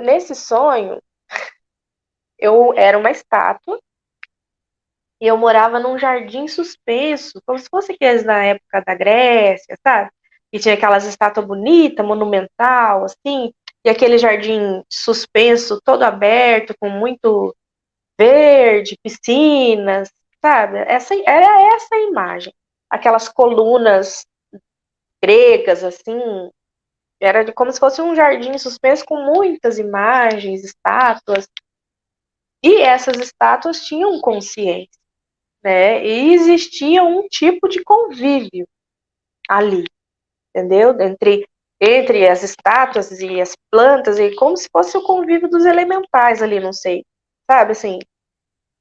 nesse sonho, eu era uma estátua e eu morava num jardim suspenso, como se fosse aqueles na época da Grécia, sabe? E tinha aquelas estátuas bonitas, monumental, assim, e aquele jardim suspenso, todo aberto, com muito verde, piscinas, sabe? Era essa a imagem. Aquelas colunas gregas, assim, como se fosse um jardim suspenso com muitas imagens, estátuas. E essas estátuas tinham consciência, né? E existia um tipo de convívio ali, entendeu? Entre as estátuas e as plantas, e como se fosse o convívio dos elementais ali, não sei, sabe, assim.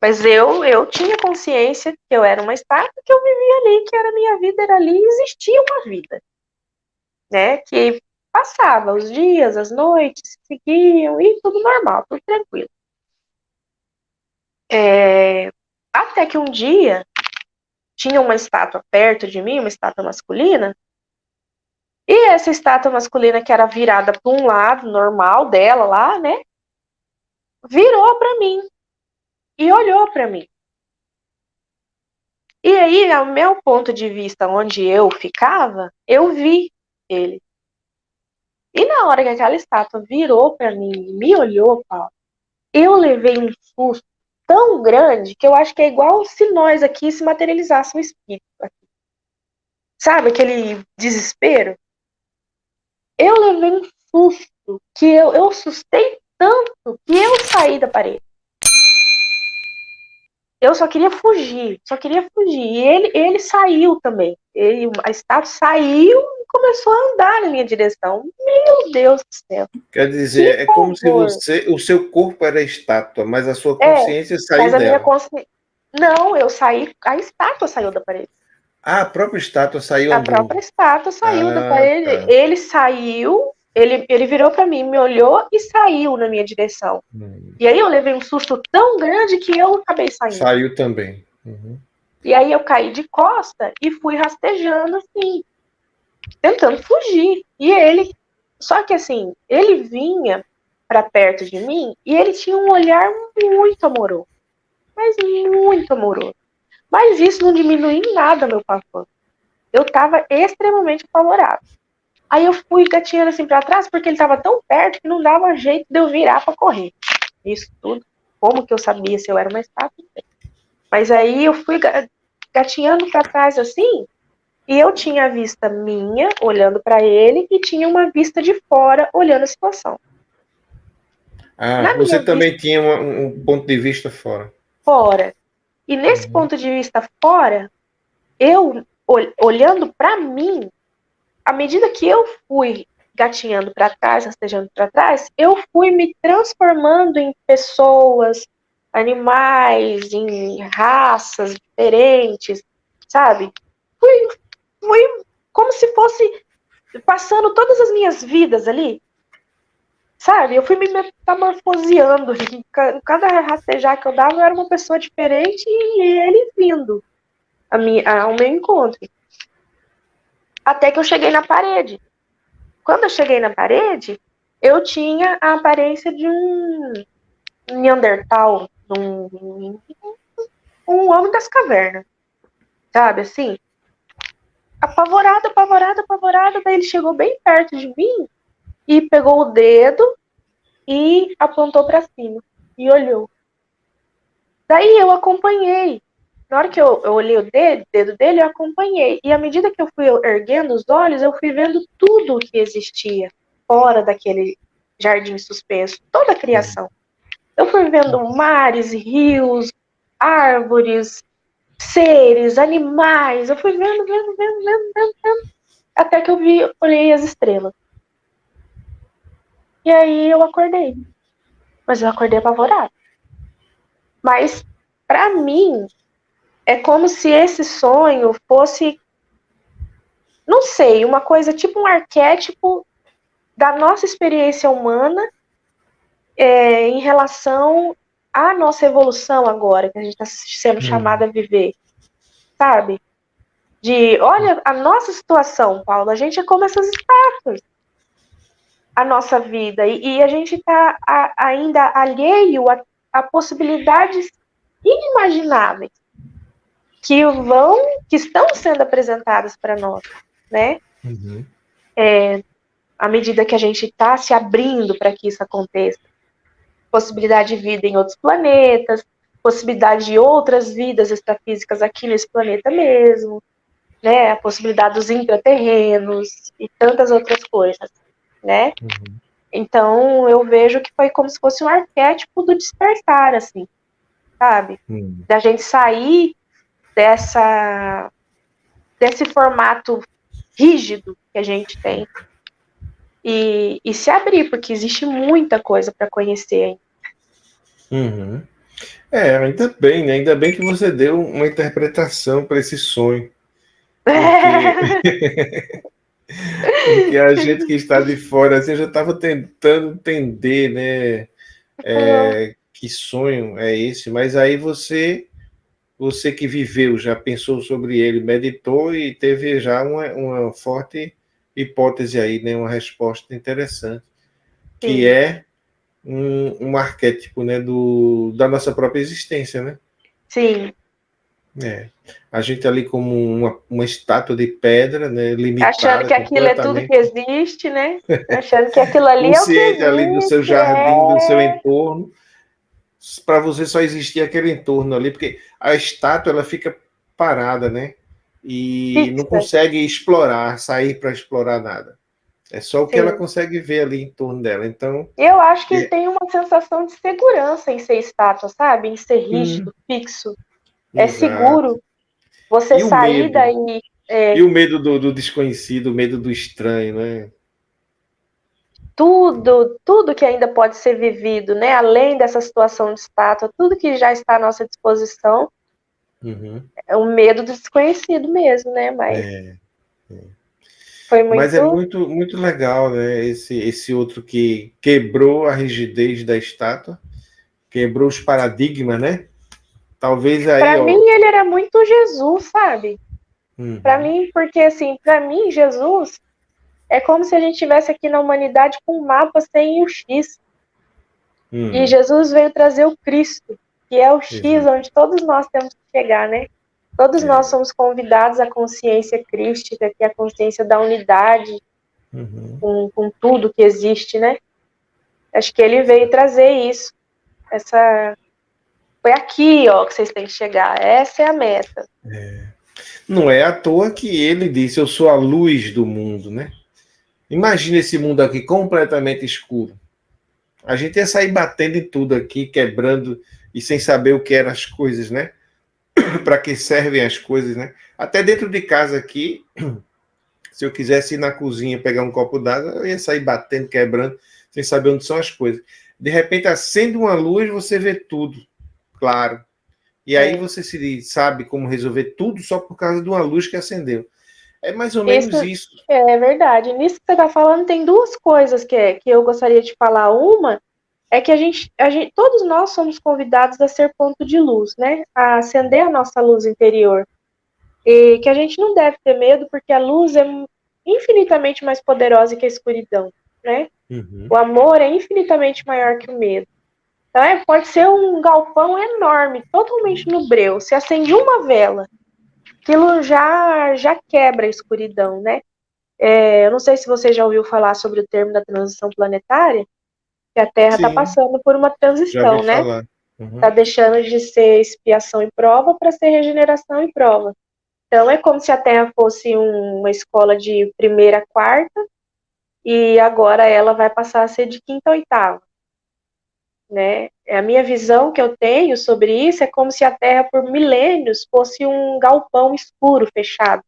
Mas eu tinha consciência que eu era uma estátua, que eu vivia ali, que era a minha vida, era ali, e existia uma vida, né? Que passava, os dias, as noites, seguiam, e tudo normal, tudo tranquilo. Até que um dia, tinha uma estátua perto de mim, uma estátua masculina, e essa estátua masculina que era virada para um lado normal dela lá, né? Virou para mim e olhou para mim. E aí, ao meu ponto de vista, onde eu ficava, eu vi ele. E na hora que aquela estátua virou para mim e me olhou, Paulo, eu levei um susto tão grande que eu acho que é igual se nós aqui se materializasse um espírito. Sabe aquele desespero? Eu levei um susto que eu assustei tanto que eu saí da parede. Eu só queria fugir, só queria fugir. E ele saiu também. A estátua saiu e começou a andar na minha direção. Meu Deus do céu. Quer Que dizer, é como se horror. o seu corpo era estátua, mas a sua É, consciência mas saiu a minha dela. consciência... Não, eu saí, a estátua saiu da parede. Ah, a própria estátua saiu A andando. própria estátua saiu da Ah, parede. tá. Ele saiu, ele virou para mim, me olhou e saiu na minha direção. E aí eu levei um susto tão grande que eu acabei saindo. Saiu também. Uhum. E aí eu caí de costa e fui rastejando assim, tentando fugir. E ele, só que assim, ele vinha para perto de mim e ele tinha um olhar muito amoroso, mas muito amoroso. Mas isso não diminuía em nada meu pavor. Eu tava extremamente apavorada. Aí eu fui gatinhando assim para trás porque ele tava tão perto que não dava jeito de eu virar para correr. Isso tudo. Como que eu sabia se eu era uma estátua? Mas aí eu fui gatinhando para trás assim, e eu tinha a vista minha olhando para ele e tinha uma vista de fora olhando a situação. Ah, Na minha você vista também tinha um ponto de vista fora. fora, e nesse Uhum. ponto de vista fora, eu olhando para mim, à medida que eu fui gatinhando para trás, rastejando para trás, eu fui me transformando em pessoas, animais, em raças diferentes, sabe? Fui, fui como se fosse passando todas as minhas vidas ali, sabe? Eu fui me metamorfoseando. Em cada rastejar que eu dava, eu era uma pessoa diferente e ele vindo ao meu encontro. Até que eu cheguei na parede. Quando eu cheguei na parede, eu tinha a aparência de um Neandertal, um homem das cavernas, sabe? Assim, apavorado, apavorado, apavorado. Daí ele chegou bem perto de mim e pegou o dedo e apontou para cima e olhou. Daí eu acompanhei. Na hora que eu olhei o dedo dele, eu acompanhei. E à medida que eu fui erguendo os olhos, eu fui vendo tudo o que existia fora daquele jardim suspenso, toda a criação. Eu fui vendo mares, rios, árvores, seres, animais. Eu fui vendo, vendo, vendo, vendo, vendo, vendo. Até que eu olhei as estrelas. E aí eu acordei. Mas eu acordei apavorada. Mas, para mim, é como se esse sonho fosse, não sei, uma coisa tipo um arquétipo da nossa experiência humana em relação à nossa evolução agora, que a gente está sendo chamada a viver, sabe? Olha, a nossa situação, Paulo, a gente é como essas estátuas. a nossa vida. E a gente está ainda alheio a possibilidades inimagináveis que estão sendo apresentadas para nós, né? Uhum. À medida que a gente está se abrindo para que isso aconteça. Possibilidade de vida em outros planetas, possibilidade de outras vidas extrafísicas aqui nesse planeta mesmo, né? A possibilidade dos intraterrenos e tantas outras coisas, né? Uhum. Então eu vejo que foi como se fosse um arquétipo do despertar, assim, sabe? Uhum. Da gente sair desse formato rígido que a gente tem e se abrir, porque existe muita coisa para conhecer ainda. Uhum. Ainda bem, né? Ainda bem que você deu uma interpretação para esse sonho, porque porque a gente que está de fora, assim, eu já estava tentando entender, né? Que sonho é esse? Mas aí você que viveu, já pensou sobre ele, meditou e teve já uma forte hipótese aí, né? Uma resposta interessante, que Sim, é um arquétipo, né? Da nossa própria existência, né? sim. É. A gente ali como uma estátua de pedra, né, Achando limitada que aquilo é tudo que completamente, existe, né? Achando que aquilo ali é o que consciente ali do seu existe. jardim, do seu entorno, para você só existir aquele entorno ali, porque a estátua ela fica parada, né? E não Fixa. consegue explorar, sair para explorar nada. É só o que ela Sim. consegue ver ali em torno dela. Então, Eu acho que é, tem uma sensação de segurança em ser estátua, sabe? Em ser rígido, fixo. É exato. seguro. Você E o sair medo? daí, E o medo do desconhecido, o medo do estranho, né? tudo que ainda pode ser vivido, né? Além dessa situação de estátua, tudo que já está à nossa disposição, Uhum. é o medo do desconhecido mesmo, né? Mas É. foi Mas é muito. muito, muito legal, né? Esse outro que quebrou a rigidez da estátua, quebrou os paradigmas, né? Talvez aí, Para mim, ó. ele era muito Jesus, sabe? Para Uhum, mim, porque assim, para mim, Jesus é como se a gente tivesse aqui na humanidade com um mapa sem o X. E uhum, Jesus veio trazer o Cristo, que é o X exato. onde todos nós temos que chegar, né? Todos nós É, somos convidados à consciência crística, que é a consciência da unidade uhum, com tudo que existe, né? Acho que ele veio trazer isso. Essa foi aqui, ó, que vocês têm que chegar. Essa é a meta. não é à toa que ele disse: Eu sou a luz do mundo, né? Imagina esse mundo aqui completamente escuro. A gente ia sair batendo em tudo aqui, quebrando e sem saber o que eram as coisas, né? Para que servem as coisas, né? Até dentro de casa aqui, se eu quisesse ir na cozinha pegar um copo d'água, eu ia sair batendo, quebrando, sem saber onde são as coisas. De repente, acende uma luz, você vê tudo, claro. E aí É. você se sabe como resolver tudo só por causa de uma luz que acendeu. É mais ou Isso menos isso. é verdade. Nisso que você está falando, tem duas coisas que eu gostaria de falar. Uma é que todos nós somos convidados a ser ponto de luz, né? A acender a nossa luz interior. E que a gente não deve ter medo, porque a luz é infinitamente mais poderosa que a escuridão, né? Uhum. O amor é infinitamente maior que o medo. Então, pode ser um galpão enorme, totalmente no breu. Se acende uma vela, aquilo já quebra a escuridão, né? Eu não sei se você já ouviu falar sobre o termo da transição planetária, que a Terra está Sim, passando por uma já ouvi transição, né? falar. Está Uhum. deixando de ser expiação e prova para ser regeneração e prova. Então, é como se a Terra fosse uma escola de primeira a quarta, e agora ela vai passar a ser de quinta a oitava, né? A minha visão que eu tenho sobre isso é como se a Terra, por milênios, fosse um galpão escuro, fechado,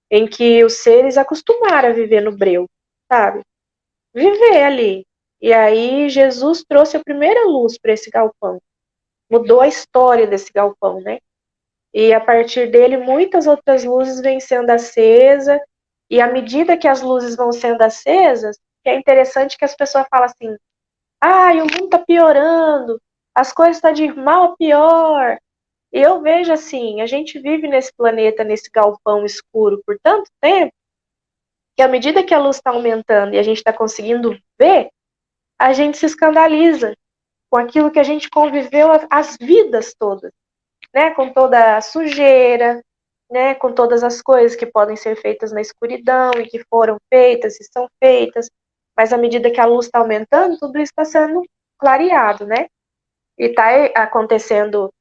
em que os seres acostumaram a viver no breu, sabe? Viver ali. E aí Jesus trouxe a primeira luz para esse galpão, mudou a história desse galpão, né? E a partir dele muitas outras luzes vêm sendo acesas, e à medida que as luzes vão sendo acesas, é interessante que as pessoas falam assim: "Ah, o mundo está piorando, as coisas estão de mal a pior". E eu vejo assim, a gente vive nesse planeta, nesse galpão escuro por tanto tempo, E à medida que a luz está aumentando e a gente está conseguindo ver, a gente se escandaliza com aquilo que a gente conviveu as vidas todas, né? Com toda a sujeira, né? Com todas as coisas que podem ser feitas na escuridão e que foram feitas e são feitas. Mas à medida que a luz está aumentando, tudo isso está sendo clareado, né? E está acontecendo,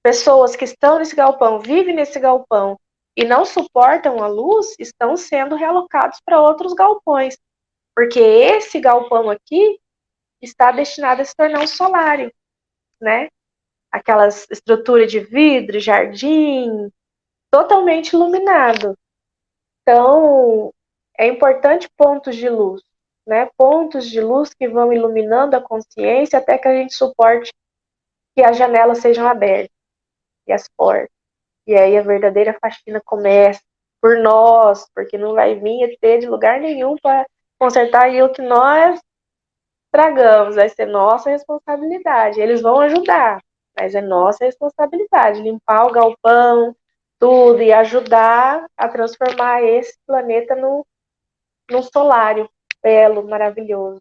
pessoas que estão nesse galpão, vivem nesse galpão e não suportam a luz, estão sendo realocados para outros galpões. Porque esse galpão aqui está destinado a se tornar um solário, né? Aquelas estruturas de vidro, jardim, totalmente iluminado. Então, é importante pontos de luz, né? Pontos de luz que vão iluminando a consciência até que a gente suporte que as janelas sejam abertas e as portas. E aí a verdadeira faxina começa por nós, porque não vai vir ET de lugar nenhum para consertar aquilo que nós tragamos, vai ser nossa responsabilidade. Eles vão ajudar, mas é nossa responsabilidade limpar o galpão, tudo, e ajudar a transformar esse planeta num solário belo, maravilhoso.